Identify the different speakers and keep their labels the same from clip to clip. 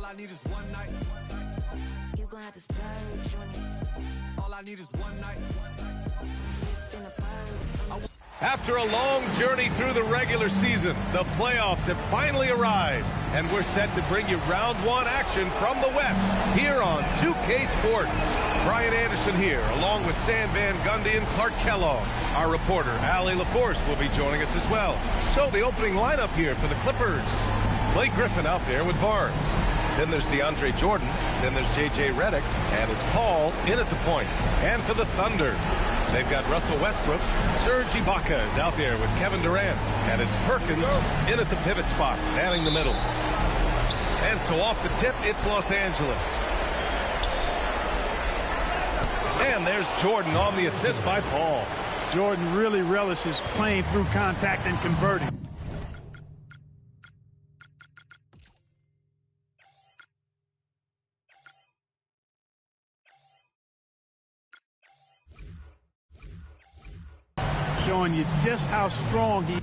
Speaker 1: I need is one night.
Speaker 2: You gon' have to splurge on it.
Speaker 1: All I need is one night.
Speaker 2: In a purse.
Speaker 3: After a long journey through the regular season, the playoffs have finally arrived, and we're set to bring you round one action from the West here on 2K Sports. Brian Anderson here, along with Stan Van Gundy and Clark Kellogg. Our reporter, Allie LaForce, will be joining us as well. So the opening lineup here for the Clippers. Blake Griffin out there with Barnes. Then there's DeAndre Jordan. Then there's J.J. Redick. And it's Paul in at the point. And for the Thunder, they've got Russell Westbrook. Serge Ibaka is out there with Kevin Durant. And it's Perkins in at the pivot spot, manning the middle. And so off the tip, it's Los Angeles. And there's Jordan on the assist by Paul.
Speaker 4: Jordan really relishes playing through contact and converting. Showing you just how strong he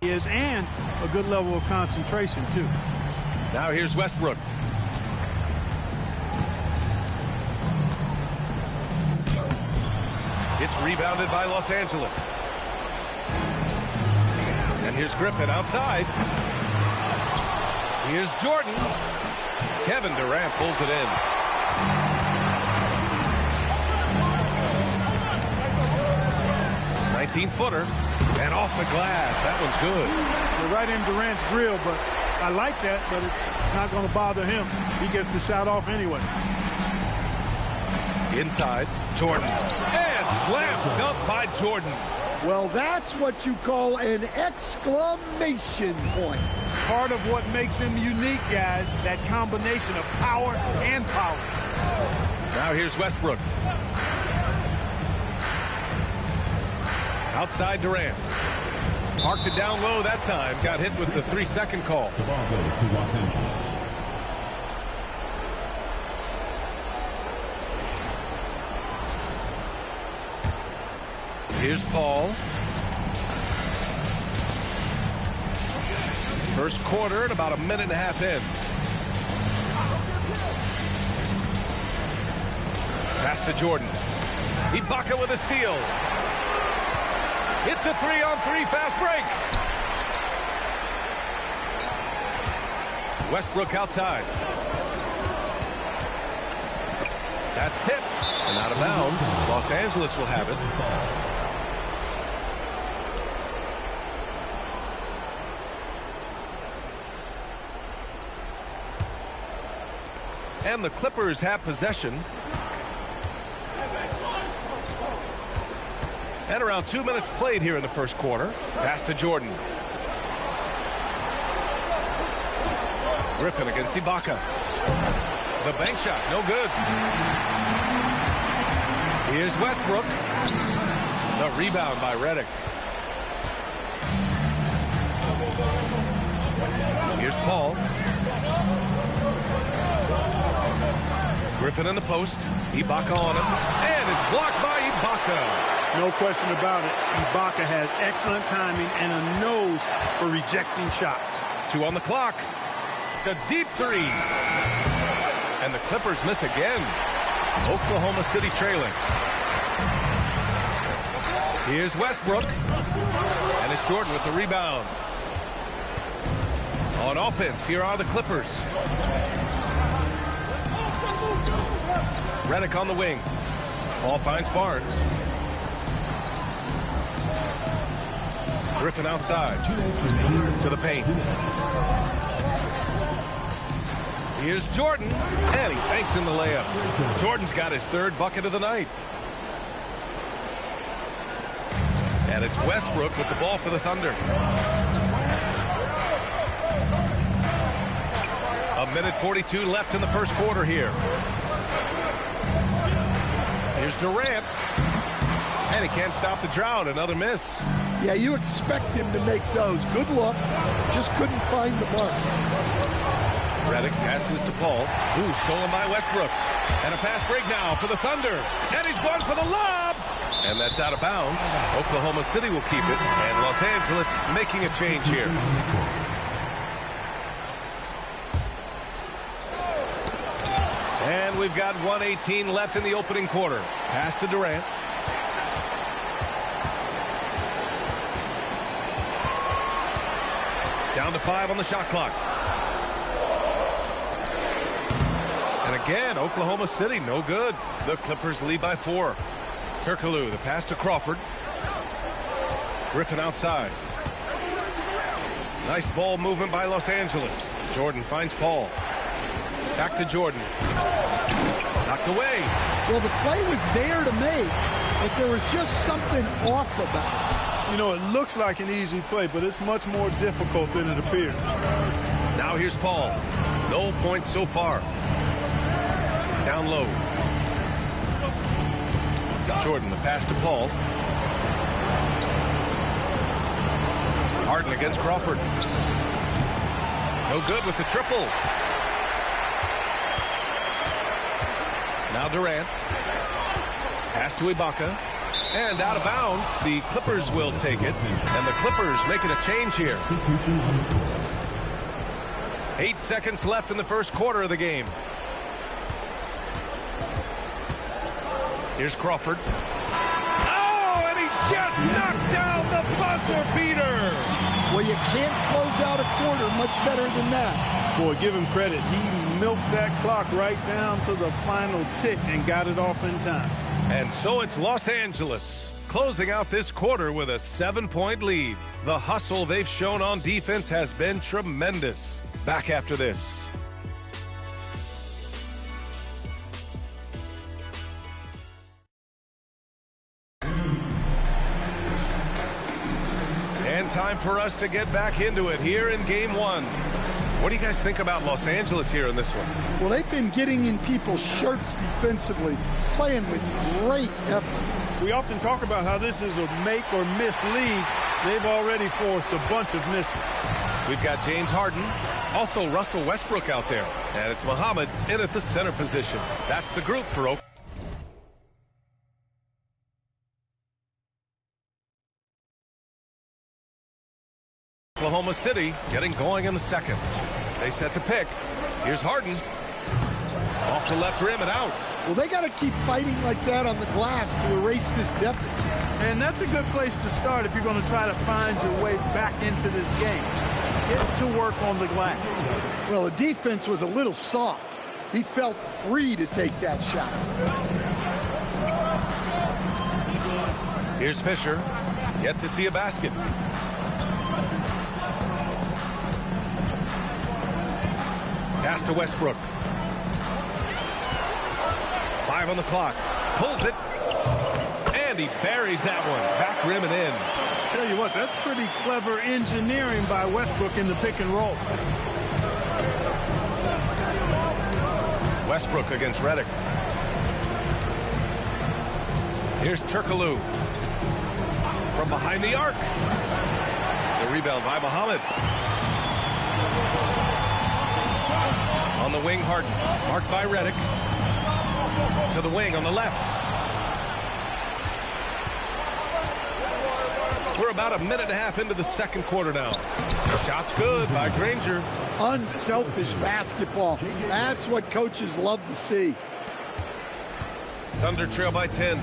Speaker 4: is, and a good level of concentration too.
Speaker 3: Now here's Westbrook. It's rebounded by Los Angeles. And here's Griffin outside. Here's Jordan. Kevin Durant pulls it in. "19-footer. And off the glass. That one's good.
Speaker 4: You're right in Durant's grill, but I like that, but it's not going to bother him. He gets the shot off anyway.
Speaker 3: Inside, Jordan. And slam dunk by Jordan.
Speaker 5: Well, that's what you call an exclamation point.
Speaker 4: Part of what makes him unique, guys, that combination of power and power.
Speaker 3: Now here's Westbrook. Outside Durant. Parked it down low that time. Got hit with the 3-second call.
Speaker 6: The ball goes to Los Angeles.
Speaker 3: Here's Paul. First quarter at about a minute and a half in. Pass to Jordan. Ibaka with a steal. It's a 3-on-3 fast break. Westbrook outside. That's tipped and out of bounds. Los Angeles will have it. And the Clippers have possession. And around 2 minutes played here in the first quarter. Pass to Jordan. Griffin against Ibaka. The bank shot, no good. Here's Westbrook. The rebound by Redick. Here's Paul. Griffin in the post. Ibaka on him. And it's blocked by Ibaka.
Speaker 4: No question about it. Ibaka has excellent timing and a nose for rejecting shots.
Speaker 3: 2 on the clock. A deep three. And the Clippers miss again. Oklahoma City trailing. Here's Westbrook. And it's Jordan with the rebound. On offense, here are the Clippers. Redick on the wing. Ball finds Barnes. Griffin outside. To the paint. Here's Jordan. And he banks in the layup. Jordan's got his third bucket of the night. And it's Westbrook with the ball for the Thunder. A minute 42 left in the first quarter here. Here's Durant. And he can't stop the drought. Another miss.
Speaker 5: Yeah, you expect him to make those. Good luck. Just couldn't find the mark.
Speaker 3: Redick passes to Paul. Ooh, stolen by Westbrook. And a fast break now for the Thunder. And he's going for the lob. And that's out of bounds. Oklahoma City will keep it. And Los Angeles making a change here. And we've got 1:18 left in the opening quarter. Pass to Durant. Down to 5 on the shot clock. And again, Oklahoma City, no good. The Clippers lead by 4. Turkoglu, the pass to Crawford. Griffin outside. Nice ball movement by Los Angeles. Jordan finds Paul. Back to Jordan. Knocked away.
Speaker 5: Well, the play was there to make, but there was just something off about it.
Speaker 4: You know, it looks like an easy play, but it's much more difficult than it appears.
Speaker 3: Now here's Paul. No points so far. Down low. Jordan, the pass to Paul. Harden against Crawford. No good with the triple. Now Durant. Pass to Ibaka. And out of bounds. The Clippers will take it. And the Clippers making a change here. 8 seconds left in the first quarter of the game. Here's Crawford. Oh, and he just knocked down the buzzer beater.
Speaker 5: Well, you can't close out a quarter much better than that.
Speaker 4: Boy, give him credit. He milked that clock right down to the final tick and got it off in time.
Speaker 3: And so it's Los Angeles closing out this quarter with a 7-point lead. The hustle they've shown on defense has been tremendous. Back after this. And time for us to get back into it here in Game 1. What do you guys think about Los Angeles here in this one?
Speaker 5: Well, they've been getting in people's shirts defensively, playing with great effort.
Speaker 4: We often talk about how this is a make or miss league. They've already forced a bunch of misses.
Speaker 3: We've got James Harden, also Russell Westbrook out there, and it's Muhammad in at the center position. That's the group for Oklahoma City getting going in the second. They set the pick. Here's Harden. Off the left rim and out.
Speaker 5: Well, they got to keep fighting like that on the glass to erase this deficit.
Speaker 4: And that's a good place to start if you're going to try to find your way back into this game. Get to work on the glass.
Speaker 5: Well, the defense was a little soft. He felt free to take that shot.
Speaker 3: Here's Fisher. Yet to see a basket. Pass to Westbrook. 5 on the clock. Pulls it. And he buries that one. Back rim and in.
Speaker 4: Tell you what, that's pretty clever engineering by Westbrook in the pick and roll.
Speaker 3: Westbrook against Redick. Here's Turkoglu. From behind the arc. The rebound by Muhammad. On the wing, Harden. Marked by Redick. To the wing on the left. We're about a minute and a half into the second quarter now. Shot's good by Granger.
Speaker 5: Unselfish basketball. That's what coaches love to see.
Speaker 3: Thunder trail by 10.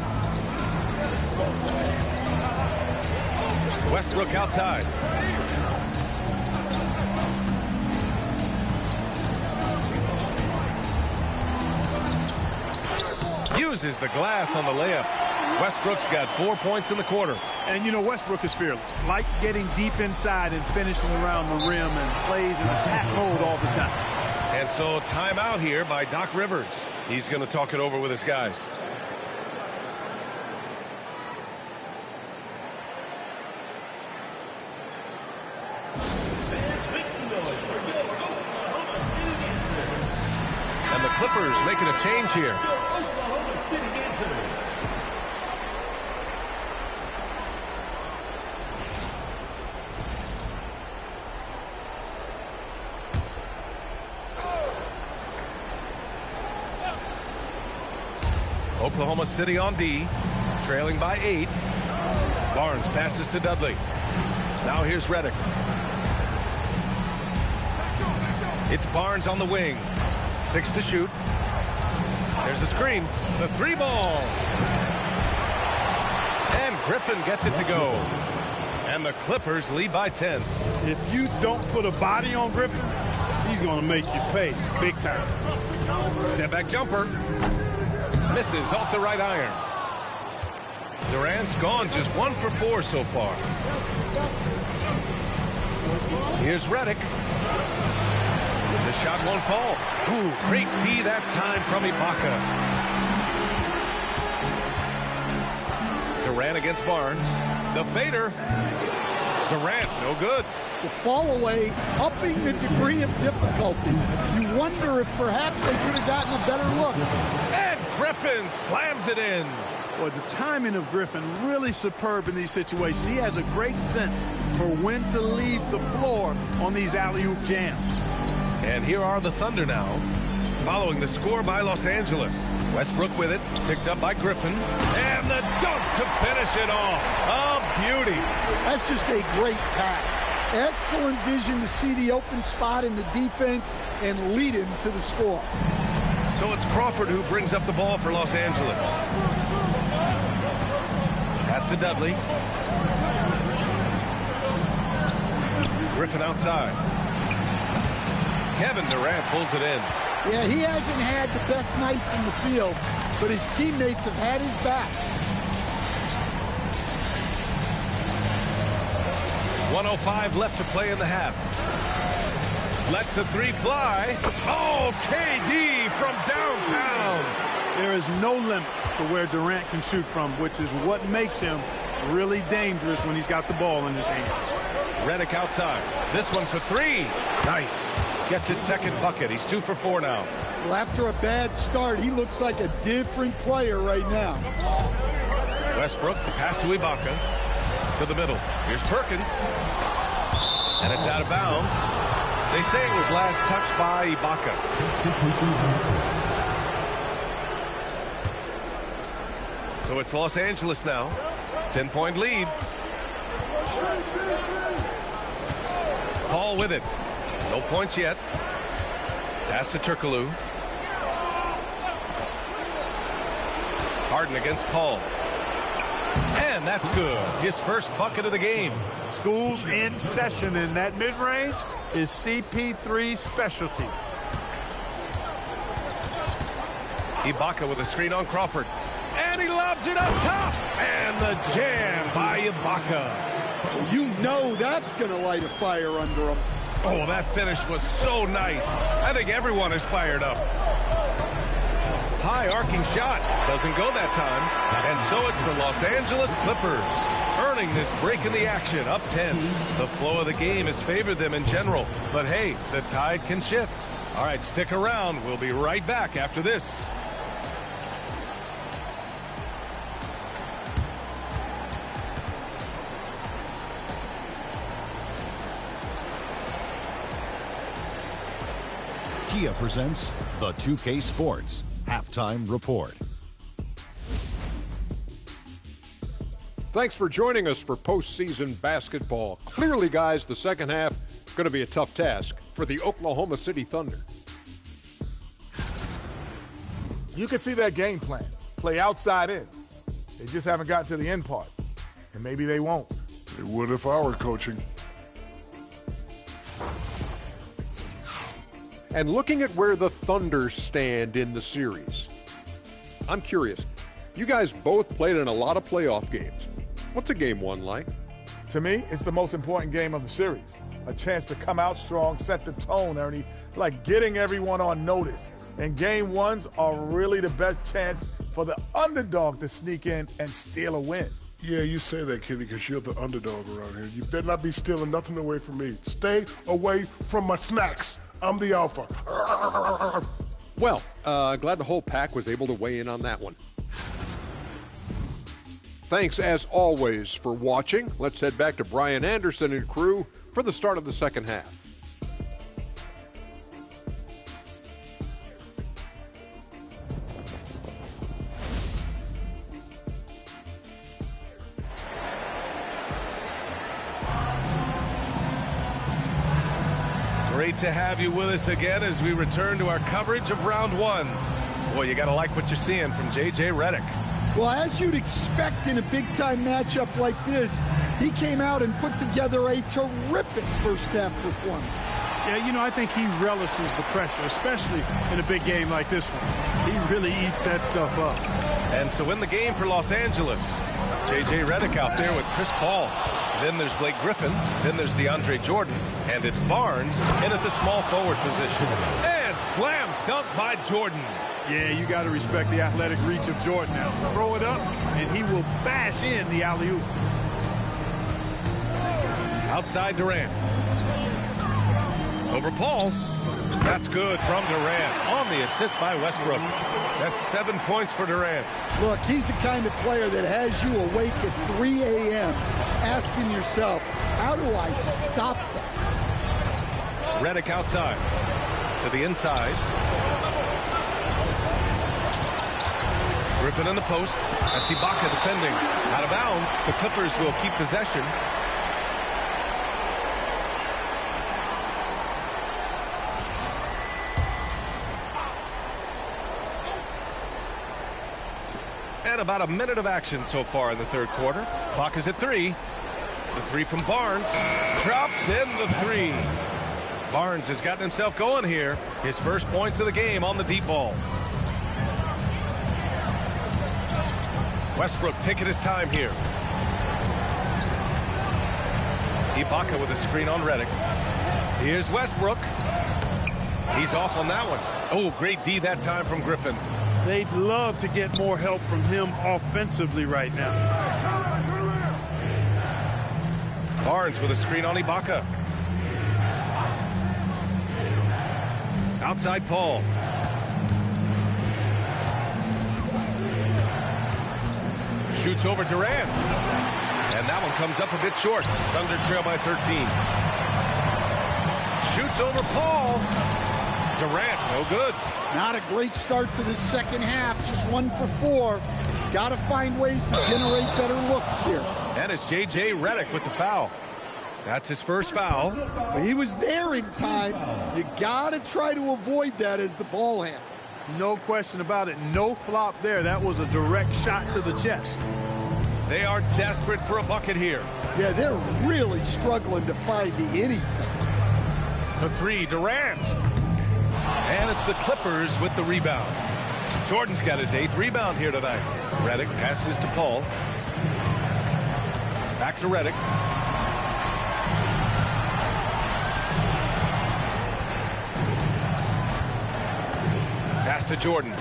Speaker 3: Westbrook outside. Uses the glass on the layup. Westbrook's got 4 points in the quarter.
Speaker 4: And, you know, Westbrook is fearless. Likes getting deep inside and finishing around the rim and plays in attack mode all the time.
Speaker 3: And so timeout here by Doc Rivers. He's going to talk it over with his guys. And the Clippers making a change here. Oklahoma City on D, trailing by 8. Barnes passes to Dudley. Now here's Reddick. It's Barnes on the wing. 6 to shoot. There's a screen. The 3-ball. And Griffin gets it to go. And the Clippers lead by 10.
Speaker 4: If you don't put a body on Griffin, he's going to make you pay big time.
Speaker 3: Step back jumper. Misses off the right iron. Durant's gone just 1 for 4 so far. Here's Reddick. The shot won't fall. Ooh, great D that time from Ibaka. Durant against Barnes. The fader. Durant, no good.
Speaker 5: The fall away, upping the degree of difficulty. You wonder if perhaps they could have gotten a better look.
Speaker 3: And Griffin slams it in.
Speaker 4: Well, the timing of Griffin really superb in these situations. He has a great sense for when to leave the floor on these alley-oop jams.
Speaker 3: And here are the Thunder now, following the score by Los Angeles. Westbrook with it, picked up by Griffin, and the dunk to finish it off. A beauty.
Speaker 5: That's just a great pass. Excellent vision to see the open spot in the defense and lead him to the score.
Speaker 3: So it's Crawford who brings up the ball for Los Angeles. Pass to Dudley. Griffin outside. Kevin Durant pulls it in.
Speaker 5: Yeah, he hasn't had the best night in the field, but his teammates have had his back.
Speaker 3: 1:05 left to play in the half. Lets the 3 fly. Oh, KD from downtown.
Speaker 4: There is no limit to where Durant can shoot from, which is what makes him really dangerous when he's got the ball in his hands.
Speaker 3: Reddick outside. This one for 3. Nice. Gets his second bucket. He's 2 for 4 now.
Speaker 5: Well, after a bad start, he looks like a different player right now.
Speaker 3: Westbrook, the pass to Ibaka. To the middle. Here's Perkins. And it's out of bounds. They say it was last touched by Ibaka. So it's Los Angeles now. 10-point lead. Paul with it. No points yet. Pass to Turkoglu. Harden against Paul. And that's good. His first bucket of the game.
Speaker 4: School's in session, and that mid-range is CP3's specialty.
Speaker 3: Ibaka with a screen on Crawford. And he lobs it up top. And the jam by Ibaka.
Speaker 5: You know that's going to light a fire under him.
Speaker 3: Oh, that finish was so nice. I think everyone is fired up. High arcing shot. Doesn't go that time. And so it's the Los Angeles Clippers earning this break in the action, up 10. The flow of the game has favored them in general. But hey, the tide can shift. All right, stick around. We'll be right back after this.
Speaker 7: Kia presents the 2K Sports Halftime Report.
Speaker 8: Thanks for joining us for postseason basketball. Clearly, guys, the second half going to be a tough task for the Oklahoma City Thunder.
Speaker 9: You can see that game plan. Play outside in. They just haven't gotten to the end part. And maybe they won't.
Speaker 10: They would if I were coaching.
Speaker 8: And looking at where the Thunder stand in the series, I'm curious. You guys both played in a lot of playoff games. What's a game one like?
Speaker 9: To me, it's the most important game of the series. A chance to come out strong, set the tone, Ernie, like getting everyone on notice. And game ones are really the best chance for the underdog to sneak in and steal a win.
Speaker 10: Yeah, you say that, Kitty, because you're the underdog around here. You better not be stealing nothing away from me. Stay away from my snacks. I'm the alpha.
Speaker 8: Well, glad the whole pack was able to weigh in on that one. Thanks, as always, for watching. Let's head back to Brian Anderson and crew for the start of the second half.
Speaker 3: Great to have you with us again as we return to our coverage of round one. Boy, you got to like what you're seeing from J.J. Redick.
Speaker 5: Well, as you'd expect in a big-time matchup like this, he came out and put together a terrific first-half performance.
Speaker 4: Yeah, you know, I think he relishes the pressure, especially in a big game like this one. He really eats that stuff up.
Speaker 3: And so in the game for Los Angeles, J.J. Redick out there with Chris Paul. Then there's Blake Griffin. Then there's DeAndre Jordan. And it's Barnes in at the small forward position. And slam dunk by Jordan.
Speaker 4: Yeah, you got to respect the athletic reach of Jordan now. Throw it up, and he will bash in the alley-oop.
Speaker 3: Outside Durant. Over Paul. That's good from Durant on the assist by Westbrook. That's 7 points for Durant.
Speaker 5: Look, he's the kind of player that has you awake at 3 a.m. asking yourself, how do I stop that?
Speaker 3: Redick outside to the inside. Griffin in the post. That's Ibaka defending. Out of bounds. The Clippers will keep possession. And about a minute of action so far in the third quarter. Clock is at 3. The three from Barnes. Drops in the three. Barnes has gotten himself going here. His first points of the game on the deep ball. Westbrook taking his time here. Ibaka with a screen on Redick. Here's Westbrook. He's off on that one. Oh, great D that time from Griffin.
Speaker 4: They'd love to get more help from him offensively right now.
Speaker 3: Barnes with a screen on Ibaka. Outside Paul. Shoots over Durant. And that one comes up a bit short. Thunder trail by 13. Shoots over Paul. Durant, no good.
Speaker 5: Not a great start to the second half. Just 1 for 4. Got to find ways to generate better looks here.
Speaker 3: And it's J.J. Redick with the foul. That's his first foul.
Speaker 5: He was there in time. You got to try to avoid that as the ball handler.
Speaker 4: No question about it. No flop there. That was a direct shot to the chest.
Speaker 3: They are desperate for a bucket here.
Speaker 5: Yeah, they're really struggling to find anything.
Speaker 3: The three, Durant. And it's the Clippers with the rebound. Jordan's got his 8th rebound here tonight. Redick passes to Paul. Back to Redick. Pass to Jordan.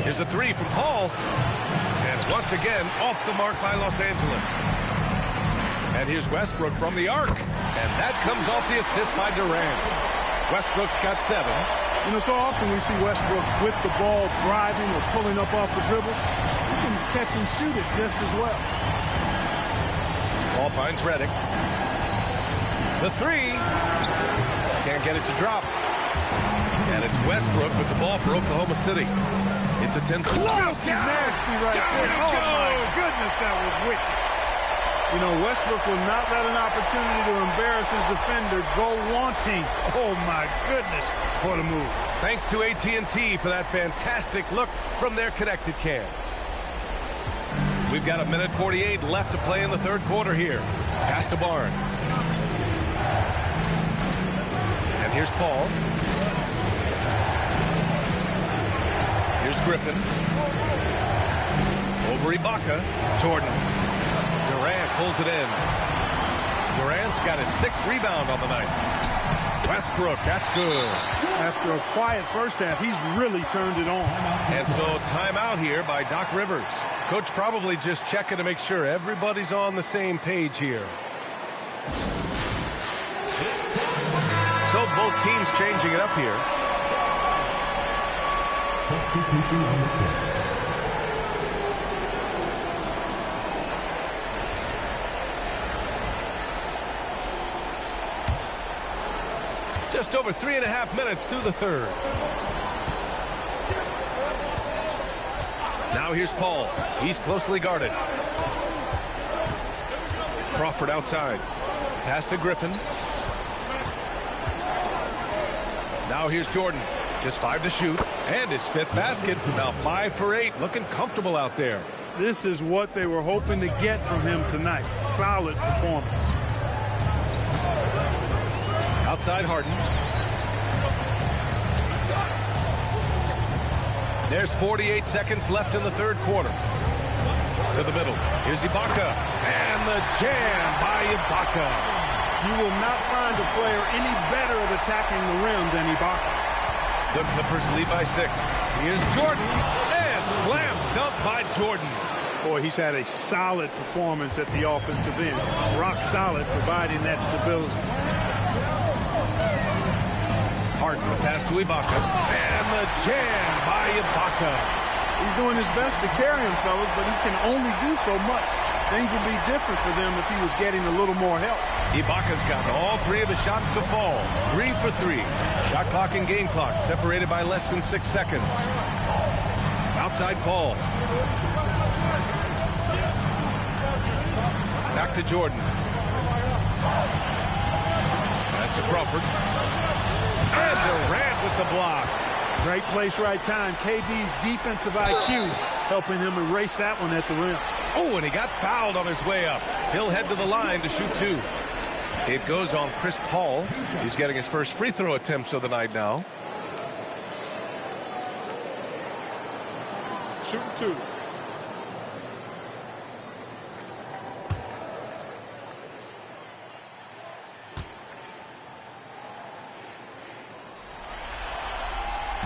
Speaker 3: Here's a 3 from Paul. And once again, off the mark by Los Angeles. And here's Westbrook from the arc. And that comes off the assist by Durant. Westbrook's got 7.
Speaker 4: You know, so often we see Westbrook with the ball driving or pulling up off the dribble. He can catch and shoot it just as well.
Speaker 3: Ball finds Redick. The 3. Can't get it to drop. And it's Westbrook with the ball for Oklahoma City. It's a 10-point.
Speaker 4: Nasty right there. Oh, my goodness, that was wicked. You know, Westbrook will not let an opportunity to embarrass his defender go wanting. Oh, my goodness, what a move.
Speaker 3: Thanks to AT&T for that fantastic look from their connected cam. We've got 1:48 left to play in the third quarter here. Pass to Barnes. And here's Paul. Here's Griffin. Over Ibaka. Jordan. Durant pulls it in. Durant's got his 6th rebound on the night. Westbrook, that's good.
Speaker 4: After a quiet first half, he's really turned it on.
Speaker 3: And so timeout here by Doc Rivers. Coach probably just checking to make sure everybody's on the same page here. So both teams changing it up here.
Speaker 6: Substitution on the court.
Speaker 3: Just over 3.5 minutes through the third. Now here's Paul. He's closely guarded. Crawford outside. Pass to Griffin. Now here's Jordan. Just 5 to shoot. And his 5th basket. Now 5 for 8. Looking comfortable out there.
Speaker 4: This is what they were hoping to get from him tonight. Solid performance.
Speaker 3: Outside Harden. There's 48 seconds left in the third quarter. To the middle. Here's Ibaka. And the jam by Ibaka.
Speaker 4: You will not find a player any better at attacking the rim than Ibaka.
Speaker 3: The Clippers lead by 6. Here's Jordan. And slam dunk by Jordan.
Speaker 4: Boy, he's had a solid performance at the offensive end. Rock solid, providing that stability.
Speaker 3: Harden, the pass to Ibaka. And the jam by Ibaka.
Speaker 4: He's doing his best to carry him, fellas, but he can only do so much. Things would be different for them if he was getting a little more help.
Speaker 3: Ibaka's got all 3 of his shots to fall. 3 for 3. Shot clock and game clock separated by less than 6 seconds. Outside Paul. Back to Jordan. Pass to Crawford. And Durant with the block.
Speaker 4: Great place, right time. KD's defensive IQ helping him erase that one at the rim.
Speaker 3: Oh, and he got fouled on his way up. He'll head to the line to shoot 2. It goes on Chris Paul. He's getting his first free throw attempts of the night now.
Speaker 9: Shooting 2.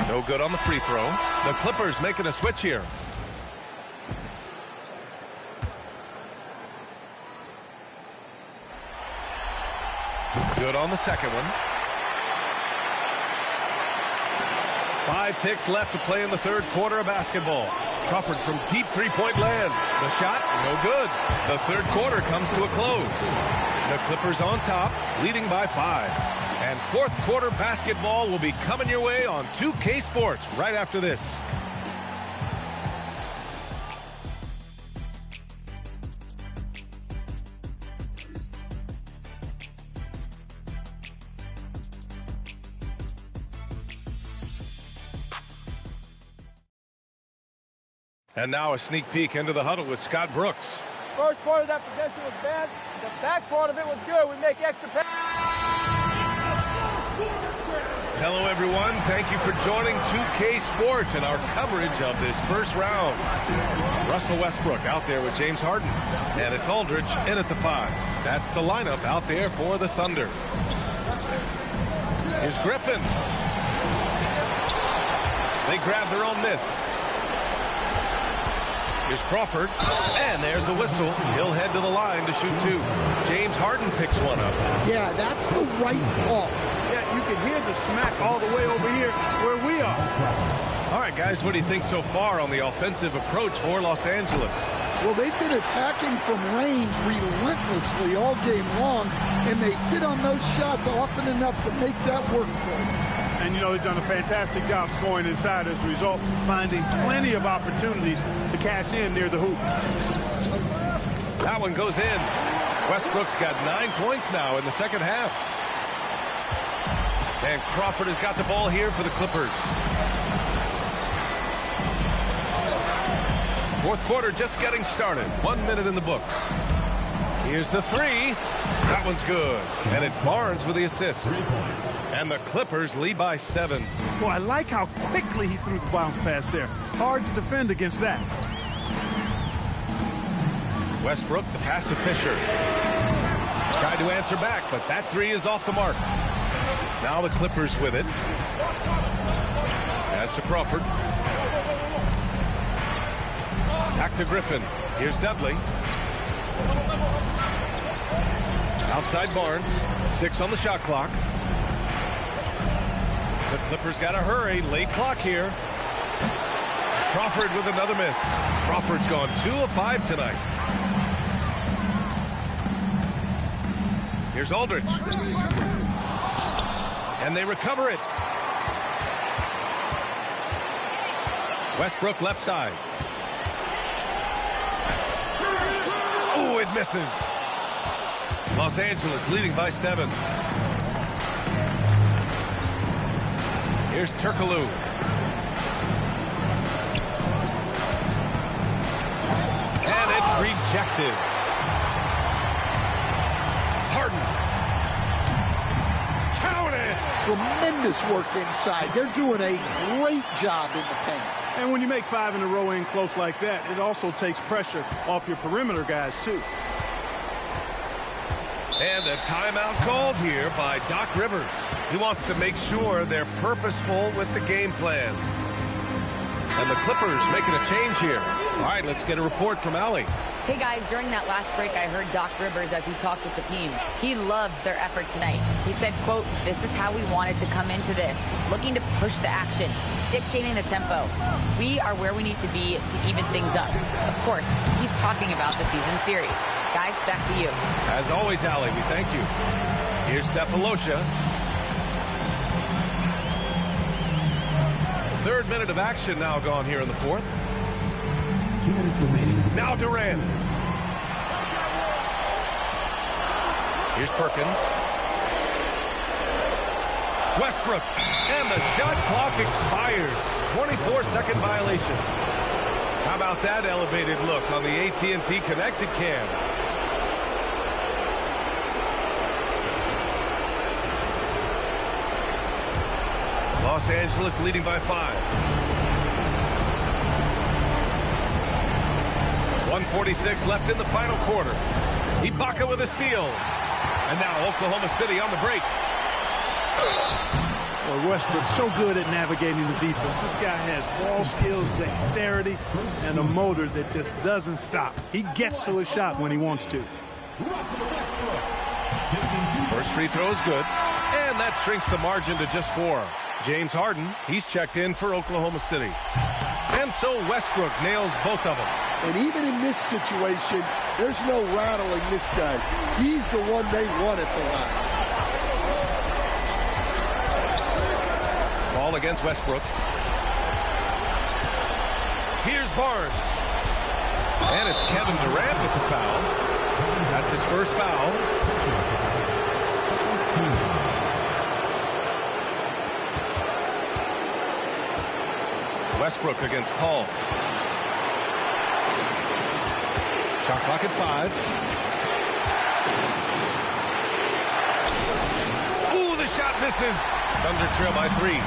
Speaker 3: No good on the free throw. The Clippers making a switch here. Good on the second one. 5 ticks left to play in the third quarter of basketball. Crawford from deep three-point land. The shot, no good. The third quarter comes to a close. The Clippers on top, leading by 5. And fourth quarter basketball will be coming your way on 2K Sports right after this. And now a sneak peek into the huddle with Scott Brooks.
Speaker 11: First part of that possession was bad. The back part of it was good. We make extra passes.
Speaker 3: Hello, everyone. Thank you for joining 2K Sports and our coverage of this first round. Russell Westbrook out there with James Harden. And it's Aldridge in at the 5. That's the lineup out there for the Thunder. Here's Griffin. They grab their own miss. Here's Crawford, and there's a whistle. He'll head to the line to shoot 2. James Harden picks one up.
Speaker 5: Yeah, that's the right call.
Speaker 4: Yeah, you can hear the smack all the way over here where we are.
Speaker 3: All right, guys, what do you think so far on the offensive approach for Los Angeles?
Speaker 5: Well, they've been attacking from range relentlessly all game long, and they hit on those shots often enough to make that work for them.
Speaker 4: And, you know, they've done a fantastic job scoring inside as a result, finding plenty of opportunities to cash in near the hoop.
Speaker 3: That one goes in. Westbrook's got 9 points now in the second half. And Crawford has got the ball here for the Clippers. Fourth quarter just getting started. 1 minute in the books. Here's the 3. That one's good. And it's Barnes with the assist. And the Clippers lead by 7.
Speaker 4: Well, I like how quickly he threw the bounce pass there. Hard to defend against that.
Speaker 3: Westbrook, the pass to Fisher. Tried to answer back, but that 3 is off the mark. Now the Clippers with it. Pass to Crawford. Back to Griffin. Here's Dudley. Outside Barnes. 6 on the shot clock. The Clippers got to hurry. Late clock here. Crawford with another miss. Crawford's gone 2 of 5 tonight. Here's Aldridge. And they recover it. Westbrook left side. Oh, it misses. Los Angeles leading by 7. Here's Turkoglu. And it's rejected. Harden. Count it.
Speaker 5: Tremendous work inside. They're doing a great job in the paint.
Speaker 4: And when you make 5 in a row in close like that, it also takes pressure off your perimeter guys, too.
Speaker 3: And a timeout called here by Doc Rivers. He wants to make sure they're purposeful with the game plan. And the Clippers making a change here. All right, let's get a report from Allie.
Speaker 12: Hey guys, during that last break, I heard Doc Rivers as he talked with the team. He loves their effort tonight. He said, quote, "This is how we wanted to come into this, looking to push the action, dictating the tempo. We are where we need to be to even things up." Of course, he's talking about the season series. Guys, back to you.
Speaker 3: As always, Allie, we thank you. Here's Cephalosha. Third minute of action now gone here in the fourth.
Speaker 6: 2 minutes remaining.
Speaker 3: Now Durant. Here's Perkins. Westbrook. And the shot clock expires. 24-second violations. How about that elevated look on the AT&T Connected Cam? Los Angeles leading by 5. 1:46 left in the final quarter. Ibaka with a steal. And now Oklahoma City on the break.
Speaker 4: Well, Westbrook's so good at navigating the defense. This guy has ball skills, dexterity, and a motor that just doesn't stop. He gets to a shot when he wants to.
Speaker 3: First free throw is good. And that shrinks the margin to just 4. James Harden, he's checked in for Oklahoma City. And so Westbrook nails both of them.
Speaker 5: And even in this situation, there's no rattling this guy. He's the one they want at the line.
Speaker 3: Ball against Westbrook. Here's Barnes. And it's Kevin Durant with the foul. That's his first foul. Westbrook against Paul. Shot clock at 5. Ooh, the shot misses. Thunder trail by 3.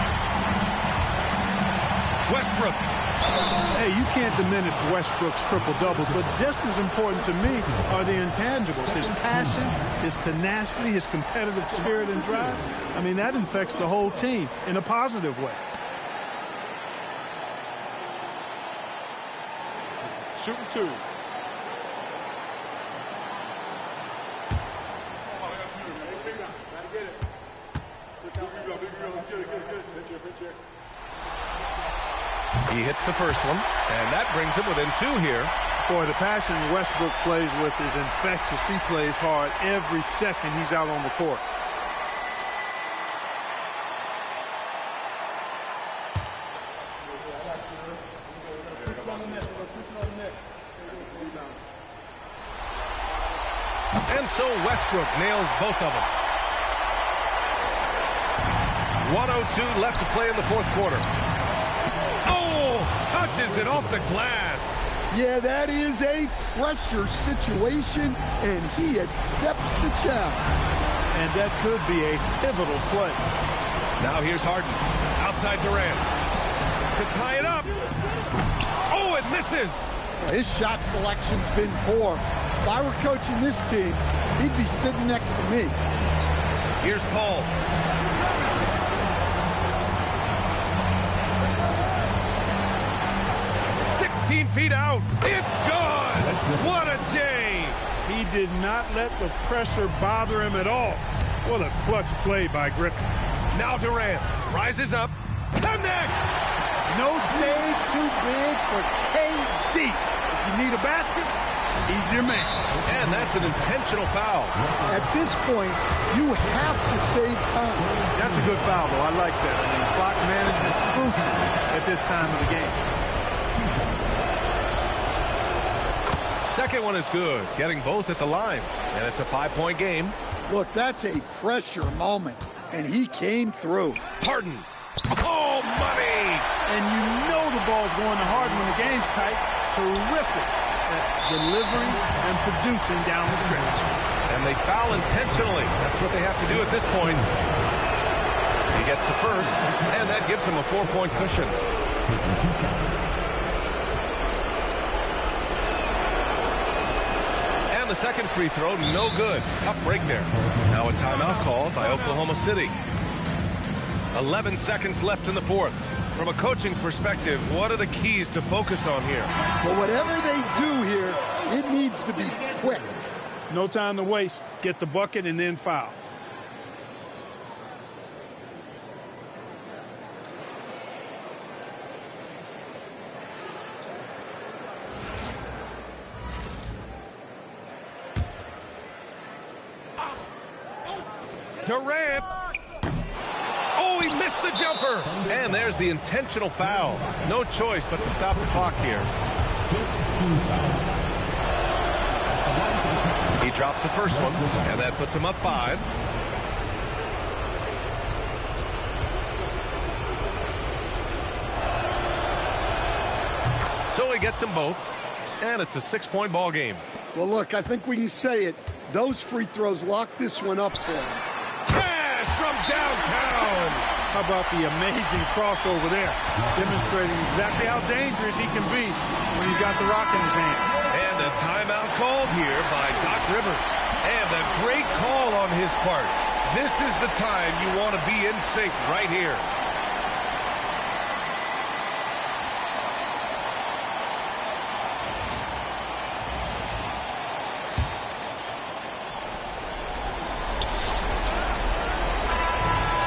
Speaker 3: Westbrook.
Speaker 4: Hey, you can't diminish Westbrook's triple-doubles, but just as important to me are the intangibles. His passion, his tenacity, his competitive spirit and drive. I mean, that infects the whole team in a positive way.
Speaker 9: Shooting 2.
Speaker 3: He hits the first one, and that brings him within 2 here.
Speaker 4: Boy, the passion Westbrook plays with is infectious. He plays hard every second he's out on the court.
Speaker 3: And so Westbrook nails both of them. 1:02 left to play in the fourth quarter. Oh, touches it off the glass.
Speaker 5: Yeah, that is a pressure situation, and he accepts the challenge.
Speaker 4: And that could be a pivotal play.
Speaker 3: Now here's Harden. Outside Durant. To tie it up. Oh, it misses.
Speaker 5: His shot selection's been poor. If I were coaching this team, he'd be sitting next to me.
Speaker 3: Here's Paul. Feet out. It's gone. What a day.
Speaker 4: He did not let the pressure bother him at all. What a clutch play by Griffin.
Speaker 3: Now Durant rises up. Connects.
Speaker 4: No stage too big for KD. If you need a basket, he's your man.
Speaker 3: And that's an intentional foul.
Speaker 5: At this point, you have to save time.
Speaker 4: That's a good foul, though. I like that. I mean, clock management crucial at this time of the game.
Speaker 3: Second one is good, getting both at the line. And it's a 5-point game.
Speaker 5: Look, that's a pressure moment, and he came through.
Speaker 3: Harden. Oh! Oh, money!
Speaker 4: And you know the ball's going to Harden when the game's tight. Terrific at delivering and producing down the stretch.
Speaker 3: And they foul intentionally. That's what they have to do at this point. He gets the first, and that gives him a 4-point cushion.
Speaker 6: Taking 2 shots.
Speaker 3: And the second free throw, no good. Tough break there. Now a timeout called by Oklahoma City. 11 seconds left in the fourth. From a coaching perspective, what are the keys to focus on here?
Speaker 5: But whatever they do here, it needs to be quick.
Speaker 4: No time to waste. Get the bucket and then foul.
Speaker 3: Durant. Oh, he missed the jumper. And there's the intentional foul. No choice but to stop the clock here.
Speaker 6: 15 foul.
Speaker 3: He drops the first one, and that puts him up 5. So he gets them both, and it's a 6-point ball game.
Speaker 5: Well, look, I think we can say it. Those free throws lock this one up for him.
Speaker 3: Cash from downtown.
Speaker 4: How about the amazing crossover there? Demonstrating exactly how dangerous he can be when he's got the rock in his hand.
Speaker 3: And a timeout called here by Doc Rivers. And a great call on his part. This is the time you want to be in sync right here.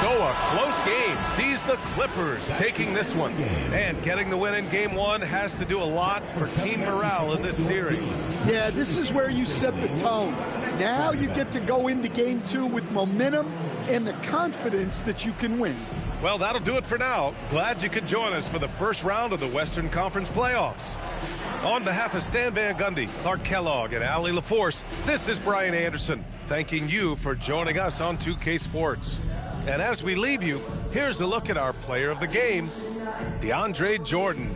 Speaker 3: So a close game sees the Clippers taking this one. And getting the win in Game 1 has to do a lot for team morale in this series.
Speaker 5: Yeah, this is where you set the tone. Now you get to go into Game 2 with momentum and the confidence that you can win.
Speaker 3: Well, that'll do it for now. Glad you could join us for the first round of the Western Conference playoffs. On behalf of Stan Van Gundy, Clark Kellogg, and Allie LaForce, this is Brian Anderson, thanking you for joining us on 2K Sports. And as we leave you, here's a look at our player of the game, DeAndre Jordan.